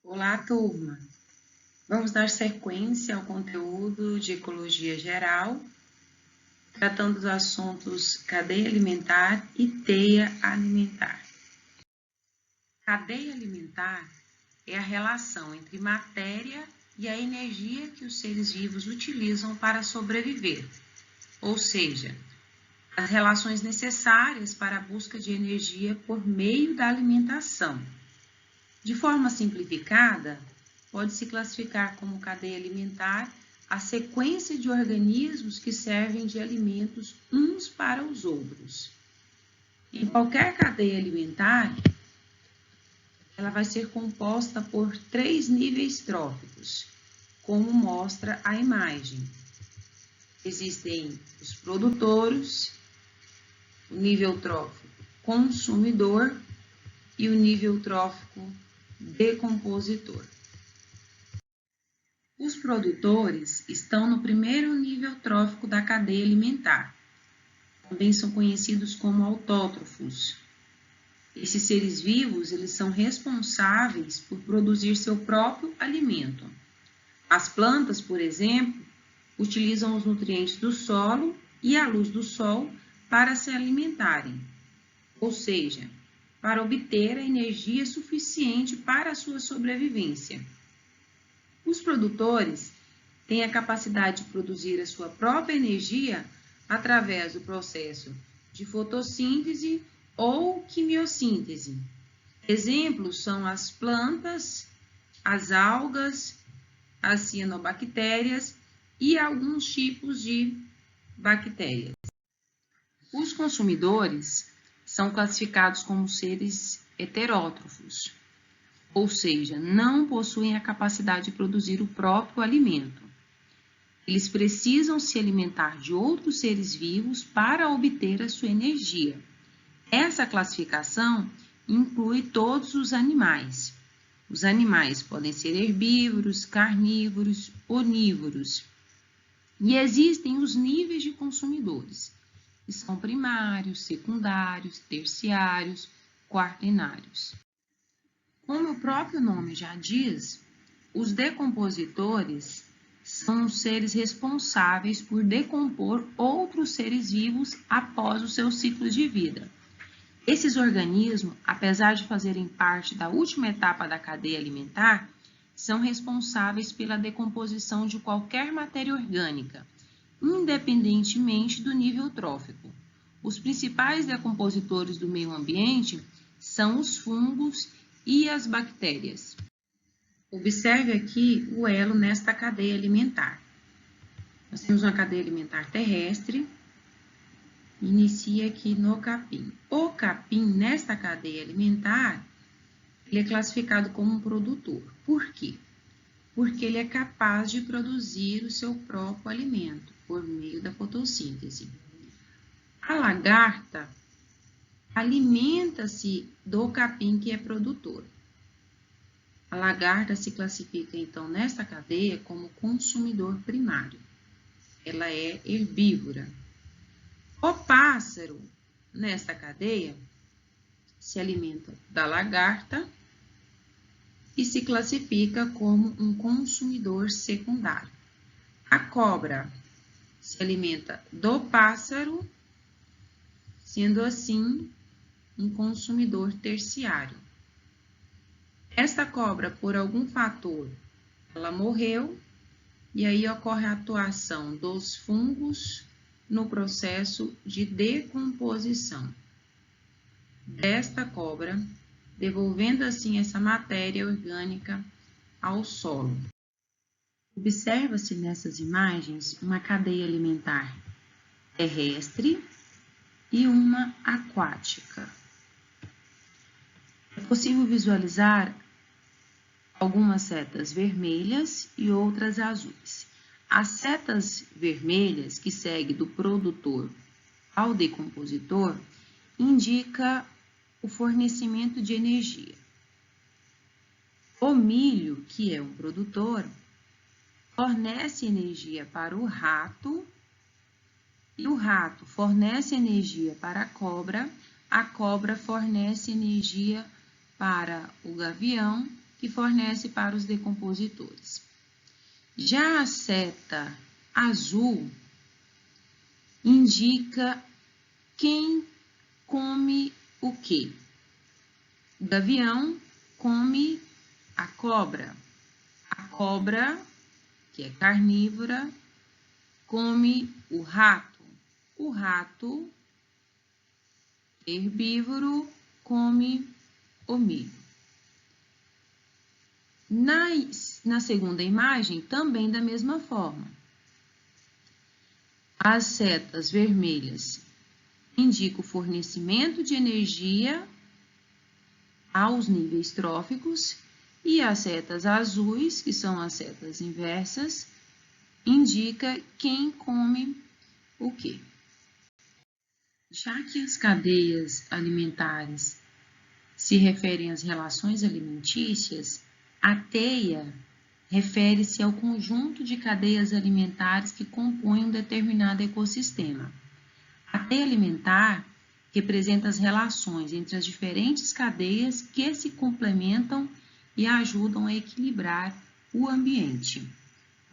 Olá, turma! Vamos dar sequência ao conteúdo de Ecologia Geral, tratando dos assuntos cadeia alimentar e teia alimentar. Cadeia alimentar é a relação entre matéria e a energia que os seres vivos utilizam para sobreviver, ou seja, as relações necessárias para a busca de energia por meio da alimentação. De forma simplificada, pode-se classificar como cadeia alimentar a sequência de organismos que servem de alimentos uns para os outros. Em qualquer cadeia alimentar, ela vai ser composta por 3 níveis tróficos, como mostra a imagem. Existem os produtores, o nível trófico consumidor e o nível trófico decompositor. Os produtores estão no primeiro nível trófico da cadeia alimentar. Também são conhecidos como autótrofos. Esses seres vivos, eles são responsáveis por produzir seu próprio alimento. As plantas, por exemplo, utilizam os nutrientes do solo e a luz do sol para se alimentarem, ou seja, para obter a energia suficiente para a sua sobrevivência. Os produtores têm a capacidade de produzir a sua própria energia através do processo de fotossíntese ou quimiossíntese. Exemplos são as plantas, as algas, as cianobactérias e alguns tipos de bactérias. Os consumidores são classificados como seres heterótrofos, ou seja, não possuem a capacidade de produzir o próprio alimento. Eles precisam se alimentar de outros seres vivos para obter a sua energia. Essa classificação inclui todos os animais. Os animais podem ser herbívoros, carnívoros, onívoros. E existem os níveis de consumidores, que são primários, secundários, terciários, quaternários. Como o próprio nome já diz, os decompositores são os seres responsáveis por decompor outros seres vivos após o seu ciclo de vida. Esses organismos, apesar de fazerem parte da última etapa da cadeia alimentar, são responsáveis pela decomposição de qualquer matéria orgânica, independentemente do nível trófico. Os principais decompositores do meio ambiente são os fungos e as bactérias. Observe aqui o elo nesta cadeia alimentar. Nós temos uma cadeia alimentar terrestre, inicia aqui no capim. O capim, nesta cadeia alimentar, ele é classificado como um produtor. Por quê? Porque ele é capaz de produzir o seu próprio alimento por meio da fotossíntese. A lagarta alimenta-se do capim que é produtor. A lagarta se classifica, então, nesta cadeia como consumidor primário. Ela é herbívora. O pássaro, nesta cadeia, se alimenta da lagarta e se classifica como um consumidor secundário. A cobra se alimenta do pássaro, sendo assim um consumidor terciário. Esta cobra, por algum fator, ela morreu e aí ocorre a atuação dos fungos no processo de decomposição desta cobra, devolvendo assim essa matéria orgânica ao solo. Observa-se nessas imagens uma cadeia alimentar terrestre e uma aquática. É possível visualizar algumas setas vermelhas e outras azuis. As setas vermelhas, que seguem do produtor ao decompositor, indica o fornecimento de energia. O milho, que é um produtor, fornece energia para o rato e o rato fornece energia para a cobra fornece energia para o gavião que fornece para os decompositores. Já a seta azul indica quem come o quê? O gavião come a cobra. A cobra, que é carnívora, come o rato. O rato, herbívoro, come o milho. Na segunda imagem, também da mesma forma. As setas vermelhas indicam o fornecimento de energia aos níveis tróficos e as setas azuis, que são as setas inversas, indica quem come o quê. Já que as cadeias alimentares se referem às relações alimentícias, a teia refere-se ao conjunto de cadeias alimentares que compõem um determinado ecossistema. A teia alimentar representa as relações entre as diferentes cadeias que se complementam e ajudam a equilibrar o ambiente.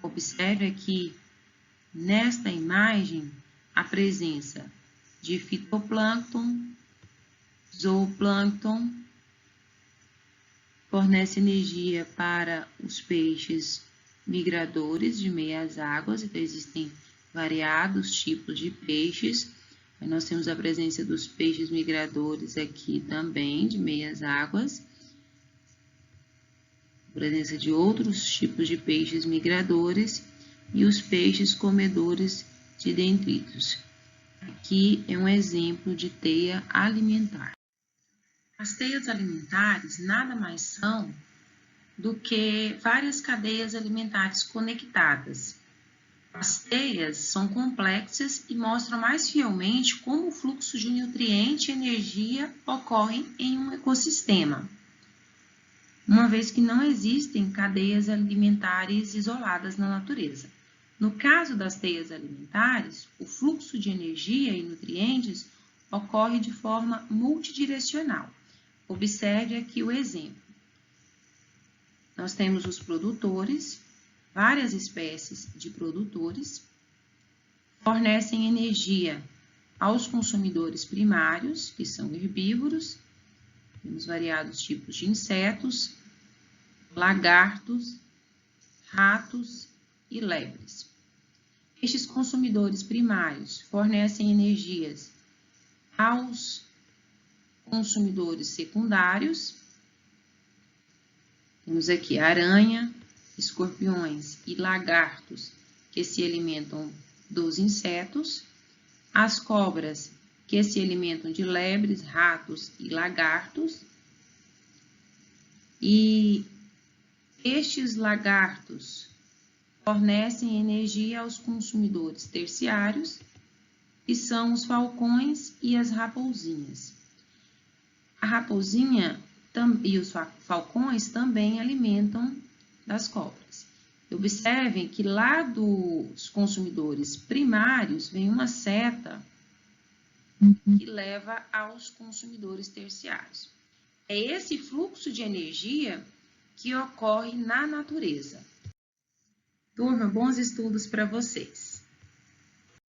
Observe aqui nesta imagem a presença de fitoplâncton, zooplâncton, fornece energia para os peixes migradores de meias águas, então existem variados tipos de peixes. Nós temos a presença dos peixes migradores aqui também, de meias águas, a presença de outros tipos de peixes migradores e os peixes comedores de detritos. Aqui é um exemplo de teia alimentar. As teias alimentares nada mais são do que várias cadeias alimentares conectadas. As teias são complexas e mostram mais fielmente como o fluxo de nutriente e energia ocorre em um ecossistema, uma vez que não existem cadeias alimentares isoladas na natureza. No caso das teias alimentares, o fluxo de energia e nutrientes ocorre de forma multidirecional. Observe aqui o exemplo. Nós temos os produtores, várias espécies de produtores, fornecem energia aos consumidores primários, que são herbívoros, temos variados tipos de insetos, lagartos, ratos e lebres. Estes consumidores primários fornecem energias aos consumidores secundários. Temos aqui aranha, escorpiões e lagartos que se alimentam dos insetos, as cobras que se alimentam de lebres, ratos e lagartos, e estes lagartos fornecem energia aos consumidores terciários, que são os falcões e as raposinhas. A raposinha e os falcões também alimentam das cobras. Observem que lá dos consumidores primários vem uma seta que leva aos consumidores terciários. É esse fluxo de energia que ocorre na natureza. Turma, bons estudos para vocês!